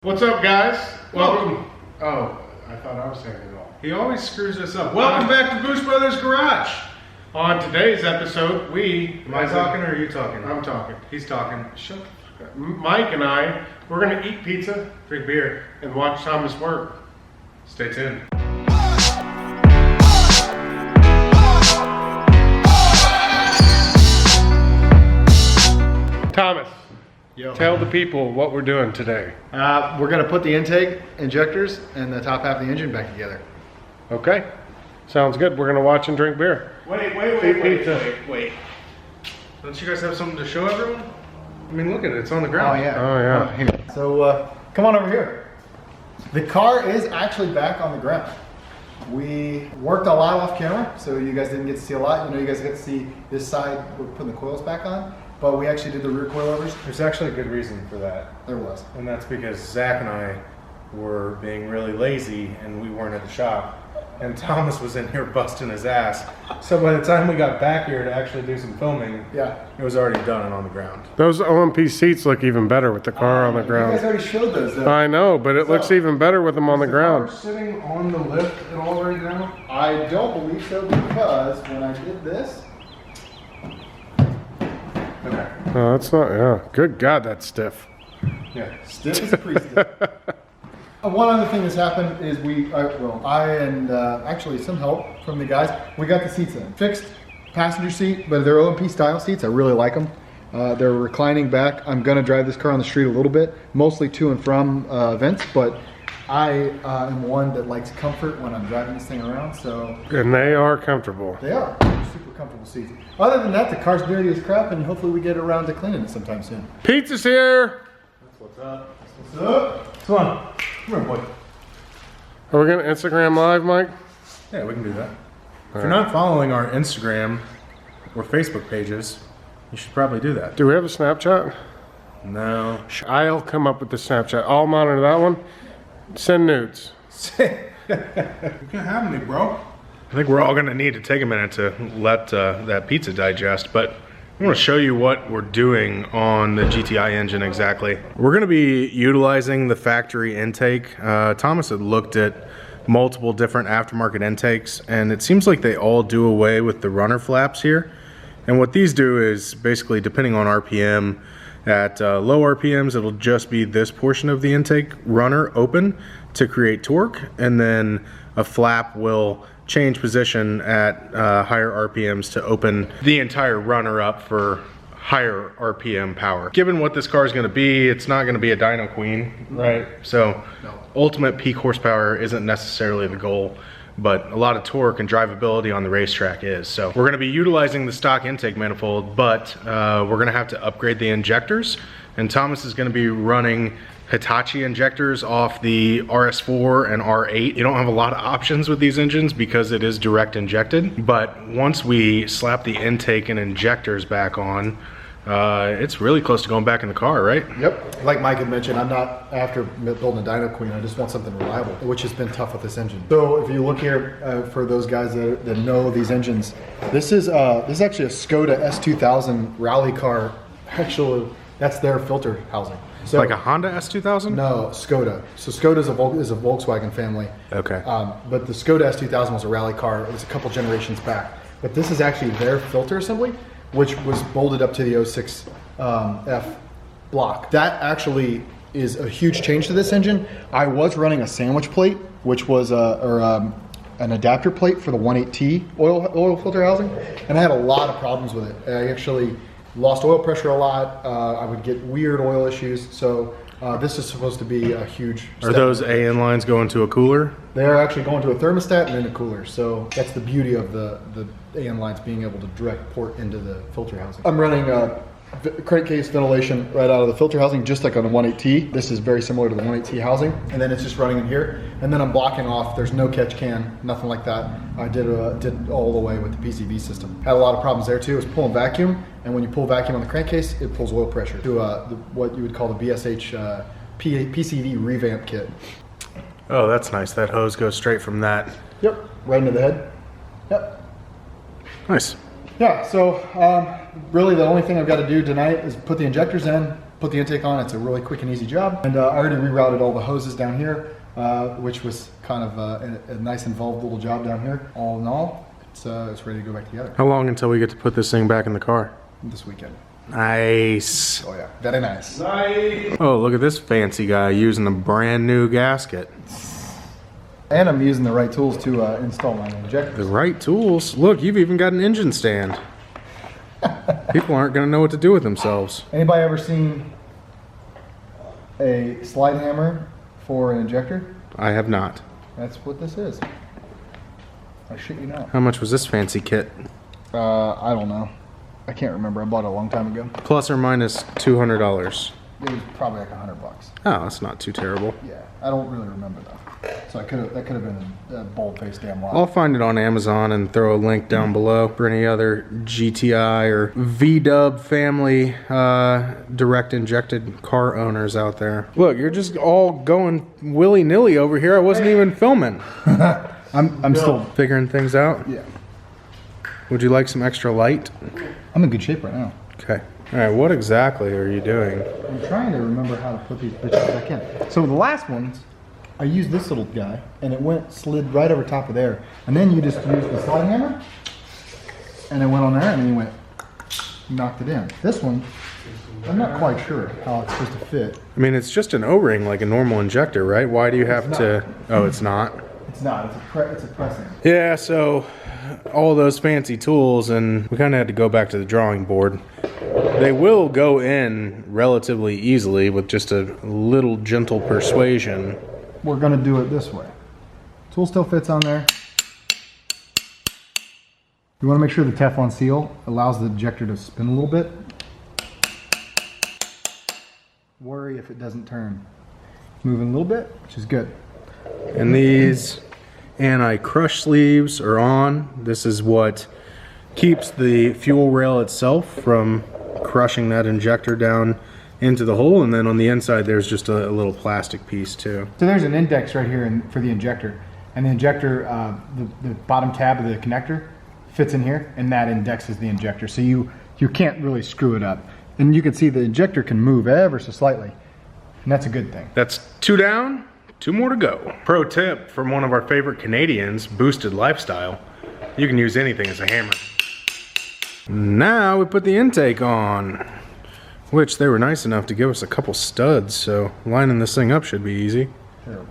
What's up, guys? Welcome. Oh, I thought I was saying it all. He always screws us up. Welcome back to Bush Brothers Garage. On today's episode, Am I talking or are you talking? I'm talking. He's talking. Shut the fuck up. Mike and I, we're gonna eat pizza, drink beer, and watch Thomas work. Stay tuned. Thomas, Yo. tell the people what we're doing today. We're gonna put the intake, injectors, and the top half of the engine back together. Okay? Sounds good. We're gonna watch and drink beer. Wait. Don't you guys have something to show everyone? I mean, look at it. It's on the ground. Oh, yeah. Here. So come on over here. The car is actually back on the ground. We worked a lot off camera, so you guys didn't get to see a lot. You know, you guys get to see this side. We're putting the coils back on, but we actually did the rear coilovers. There's actually a good reason for that. There was. And that's because Zach and I were being really lazy and we weren't at the shop. And Thomas was in here busting his ass. So by the time we got back here to actually do some filming, Yeah. it was already done and on the ground. Those OMP seats look even better with the car on the You ground. guys already showed those, though. I know, but it looks even better with them on the ground. Car sitting on the lift at all right now? I don't believe so because when I did this, Okay. Oh, that's not, yeah. Good God, that's stiff. Yeah. stiff as a priest. One other thing that's happened is I and actually some help from the guys, we got the seats in. Fixed passenger seat, but they're OMP style seats. I really like them. They're reclining back. I'm gonna drive this car on the street a little bit, mostly to and from events, but I am one that likes comfort when I'm driving this thing around, so. And they are comfortable. They are super comfortable seats. Other than that, the car's dirty as crap, and hopefully we get around to cleaning it sometime soon. Pizza's here! That's what's up. That's what's up. Come on. Come here, boy. Are we gonna Instagram live, Mike? Yeah, we can do that. If you're not following our Instagram or Facebook pages, you should probably do that. Do we have a Snapchat? No. I'll come up with the Snapchat. I'll monitor that one. Send nudes. You can have me, bro. I think we're all gonna need to take a minute to let that pizza digest, but I want to show you what we're doing on the GTI engine exactly. We're gonna be utilizing the factory intake. Thomas had looked at multiple different aftermarket intakes, and it seems like they all do away with the runner flaps here. And what these do is basically, depending on RPM, at low RPMs, it'll just be this portion of the intake runner open to create torque, and then a flap will change position at higher RPMs to open the entire runner up for higher RPM power. Given what this car is going to be, it's not going to be a dyno queen, right? So ultimate peak horsepower isn't necessarily the goal, but a lot of torque and drivability on the racetrack is. So we're going to be utilizing the stock intake manifold, but we're going to have to upgrade the injectors, and Thomas is going to be running Hitachi injectors off the RS4 and R8. You don't have a lot of options with these engines because it is direct injected, but once we slap the intake and injectors back on, it's really close to going back in the car, right? Yep. Like Mike had mentioned, I'm not after building a dyno queen. I just want something reliable, which has been tough with this engine. So if you look here, for those guys that know these engines, this is actually a Skoda S2000 rally car. Actually, that's their filter housing. So, Like a Honda S2000? No, Skoda. So Skoda is a Volkswagen family. Okay. But the Skoda S2000 was a rally car. It was a couple generations back. But this is actually their filter assembly, which was bolted up to the 06 F block. That actually is a huge change to this engine. I was running a sandwich plate, which was an adapter plate for the 18T oil filter housing, and I had a lot of problems with it. I actually lost oil pressure a lot. I would get weird oil issues. So this is supposed to be a huge step. Are those AN lines going to a cooler? They are actually going to a thermostat and then a cooler. So that's the beauty of the AN lines being able to direct port into the filter housing. I'm running crankcase ventilation right out of the filter housing, just like on the 18T. This is very similar to the 18T housing, and then it's just running in here. And then I'm blocking off. There's no catch can, nothing like that. I did all the way with the PCV system. Had a lot of problems there too. It was pulling vacuum, and when you pull vacuum on the crankcase, it pulls oil pressure to what you would call the BSH PCV revamp kit. Oh, that's nice. That hose goes straight from that. Yep, right into the head. Yep. Nice. Yeah, so really the only thing I've got to do tonight is put the injectors in, put the intake on. It's a really quick and easy job. And I already rerouted all the hoses down here, which was kind of a nice involved little job down here. All in all, it's ready to go back together. How long until we get to put this thing back in the car? This weekend. Nice. Oh yeah, very nice. Nice. Oh, look at this fancy guy using a brand new gasket. And I'm using the right tools to install my injectors. The right tools. Look, you've even got an engine stand. People aren't going to know what to do with themselves. Anybody ever seen a slide hammer for an injector? I have not. That's what this is. I shit you not. How much was this fancy kit? I don't know. I can't remember. I bought it a long time ago. Plus or minus $200. It was probably like $100. Oh, that's not too terrible. Yeah, I don't really remember though. So that could have been a bold-faced damn lie. I'll find it on Amazon and throw a link down below for any other GTI or VW family direct injected car owners out there. Look, you're just all going willy-nilly over here. I wasn't even filming. I'm still Figuring things out. yeah. Would you like some extra light? I'm in good shape right now. Okay. All right, what exactly are you doing? I'm trying to remember how to put these bitches back in. So the last ones, I used this little guy, and it slid right over top of there. And then you just used the slide hammer, and it went on there, and then you knocked it in. This one, I'm not quite sure how it's supposed to fit. I mean, it's just an O-ring like a normal injector, right? Why do you have to... Oh, it's not? It's not. It's a pressing. Yeah, so all those fancy tools, and we kind of had to go back to the drawing board. They will go in relatively easily with just a little gentle persuasion. We're going to do it this way. Tool still fits on there. You want to make sure the Teflon seal allows the injector to spin a little bit. Worry if it doesn't turn. It's moving a little bit, which is good. And these anti-crush sleeves are on. This is what keeps the fuel rail itself from crushing that injector down into the hole, and then on the inside there's just a little plastic piece too. So there's an index right here for the injector, and the injector, the bottom tab of the connector fits in here, and that indexes the injector, so you can't really screw it up. And you can see the injector can move ever so slightly, and that's a good thing. That's 2 down, 2 more to go. Pro tip from one of our favorite Canadians, Boosted Lifestyle: you can use anything as a hammer. Now we put the intake on, which they were nice enough to give us a couple studs, so lining this thing up should be easy. Terrible.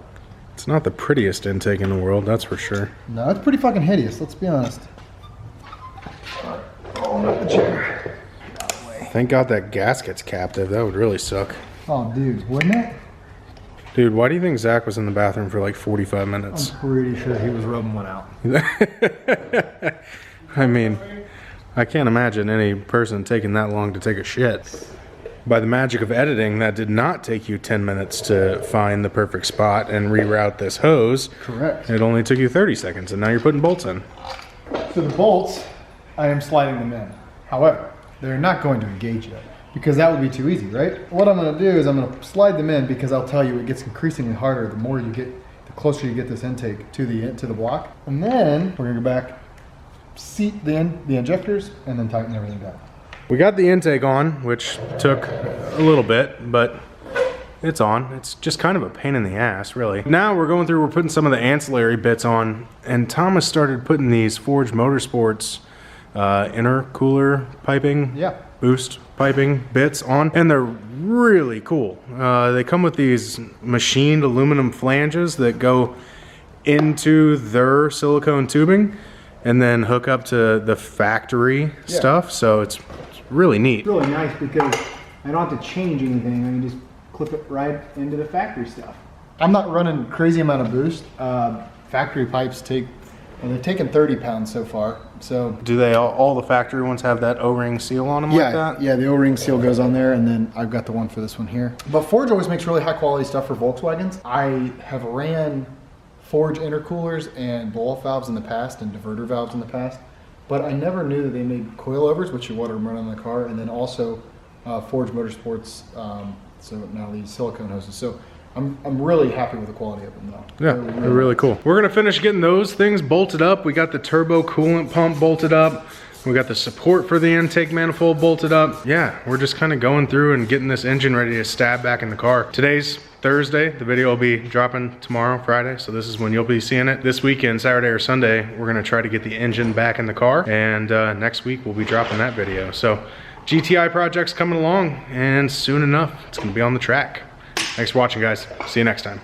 It's not the prettiest intake in the world, that's for sure. No, it's pretty fucking hideous, let's be honest. Alright, rolling up the chair. Thank God that gasket's captive, that would really suck. Oh, dude, wouldn't it? Dude, why do you think Zach was in the bathroom for like 45 minutes? I'm pretty sure he was rubbing one out. I mean, I can't imagine any person taking that long to take a shit. By the magic of editing, that did not take you 10 minutes to find the perfect spot and reroute this hose. Correct. It only took you 30 seconds, and now you're putting bolts in. So the bolts, I am sliding them in. However, they're not going to engage yet, because that would be too easy, right? What I'm going to do is I'm going to slide them in, because I'll tell you it gets increasingly harder the closer you get this intake to the block. And then we're going to go back, seat the injectors, and then tighten everything down. We got the intake on, which took a little bit, but it's on. It's just kind of a pain in the ass, really. Now we're putting some of the ancillary bits on, and Thomas started putting these Forged Motorsports intercooler piping, boost piping bits on, and they're really cool. They come with these machined aluminum flanges that go into their silicone tubing and then hook up to the factory stuff, so it's really neat. It's really nice because I don't have to change anything. I can just clip it right into the factory stuff. I'm not running crazy amount of boost. Factory pipes they've taken 30 pounds so far. So do they all the factory ones have that O-ring seal on them like that? Yeah, the O-ring seal goes on there, and then I've got the one for this one here. But Forge always makes really high quality stuff for Volkswagens. I have ran Forge intercoolers and blow-off valves in the past and diverter valves in the past, but I never knew that they made coilovers, which you want to run on the car, and then also Forge Motorsports, so now these silicone hoses. So I'm really happy with the quality of them though. Yeah, they're really cool. We're gonna finish getting those things bolted up. We got the turbo coolant pump bolted up. We got the support for the intake manifold bolted up. Yeah, we're just kind of going through and getting this engine ready to stab back in the car. Today's Thursday. The video will be dropping tomorrow, Friday, so this is when you'll be seeing it. This weekend, Saturday or Sunday, we're gonna try to get the engine back in the car, and next week we'll be dropping that video. So GTI project's coming along, and soon enough, it's gonna be on the track. Thanks for watching, guys. See you next time.